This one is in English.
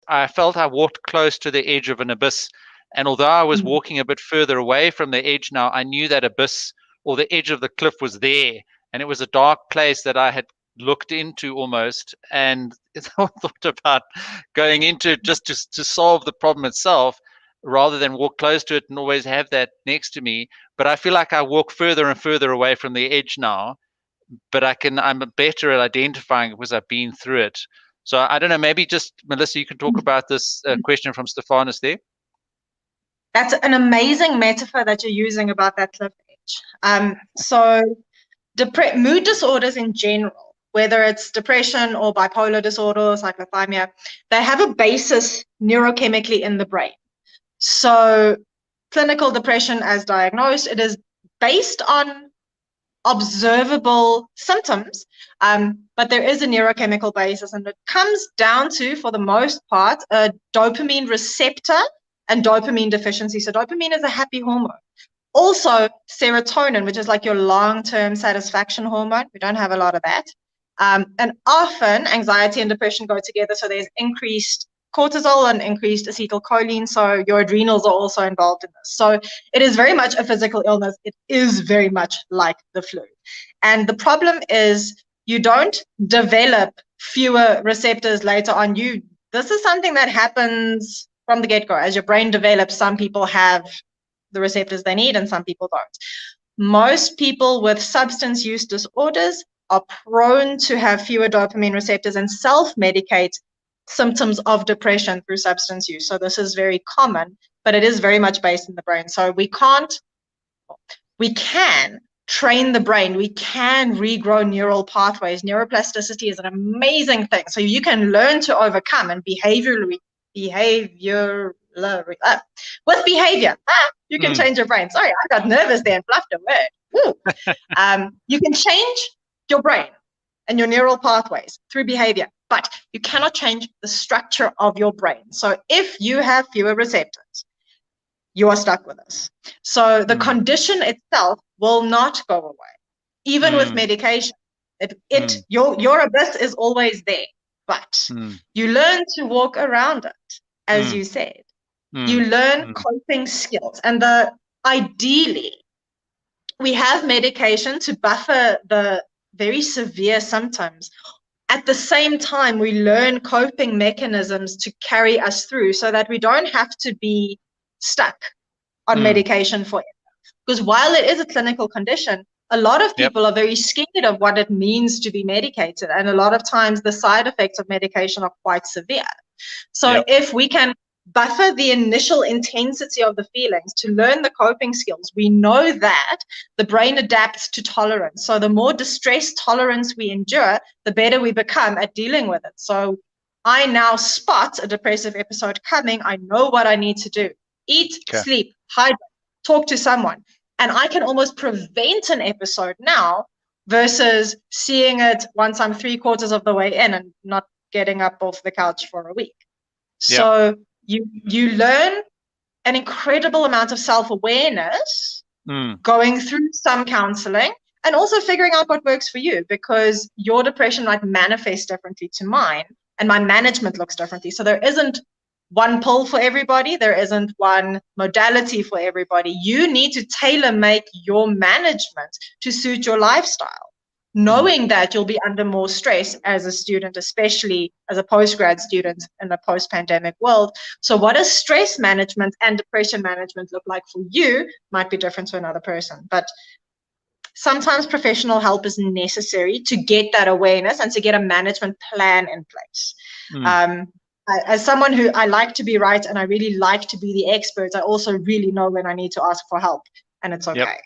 I felt I walked close to the edge of an abyss. And although I was walking a bit further away from the edge now, I knew that abyss or the edge of the cliff was there. And it was a dark place that I had looked into almost. And I thought about going into it just to solve the problem itself rather than walk close to it and always have that next to me. But I feel like I walk further and further away from the edge now. But I'm better at identifying it because I've been through it. So I don't know, maybe just, Melissa, you can talk about this question from Stephanus there. That's an amazing metaphor that you're using about that cliff edge. So mood disorders in general, whether it's depression or bipolar disorder or cyclothymia, they have a basis neurochemically in the brain. So clinical depression as diagnosed, it is based on observable symptoms, but there is a neurochemical basis, and it comes down to, for the most part, a dopamine receptor and dopamine deficiency. So dopamine is a happy hormone. Also serotonin, which is like your long-term satisfaction hormone. We don't have a lot of that. And often anxiety and depression go together. So there's increased cortisol and increased acetylcholine. So your adrenals are also involved in this. So it is very much a physical illness. It is very much like the flu. And the problem is you don't develop fewer receptors later on. This is something that happens from the get-go. As your brain develops, some people have the receptors they need and some people don't. Most people with substance use disorders are prone to have fewer dopamine receptors and self-medicate symptoms of depression through substance use. So this is very common, but it is very much based in the brain. So we can train the brain. We can regrow neural pathways. Neuroplasticity is an amazing thing. So you can learn to overcome, and with behavior, you can change your brain. Sorry, I got nervous there and fluffed a word. You can change your brain and your neural pathways through behavior, but you cannot change the structure of your brain. So if you have fewer receptors, you are stuck with this. So the condition itself will not go away, even with medication. Your abyss is always there, but you learn to walk around it, as you said. You learn coping skills, and ideally, we have medication to buffer the very severe symptoms. At the same time, we learn coping mechanisms to carry us through so that we don't have to be stuck on medication forever. Because while it is a clinical condition, a lot of people are very scared of what it means to be medicated. And a lot of times the side effects of medication are quite severe. So if we can buffer the initial intensity of the feelings to learn the coping skills, we know that the brain adapts to tolerance. So the more distress tolerance we endure, the better we become at dealing with it. So I now spot a depressive episode coming. I know what I need to do. Eat, sleep, hydrate, talk to someone. And I can almost prevent an episode now versus seeing it once I'm 3/4 of the way in and not getting up off the couch for a week. So you learn an incredible amount of self-awareness going through some counseling and also figuring out what works for you, because your depression might manifest differently to mine and my management looks differently. So there isn't one pill for everybody. There isn't one modality for everybody. You need to tailor make your management to suit your lifestyle, knowing that you'll be under more stress as a student, especially as a postgrad student in a post-pandemic world. So what does stress management and depression management look like for you might be different to another person. But sometimes professional help is necessary to get that awareness and to get a management plan in place. As someone who I like to be right and I really like to be the expert, I also really know when I need to ask for help, and it's okay.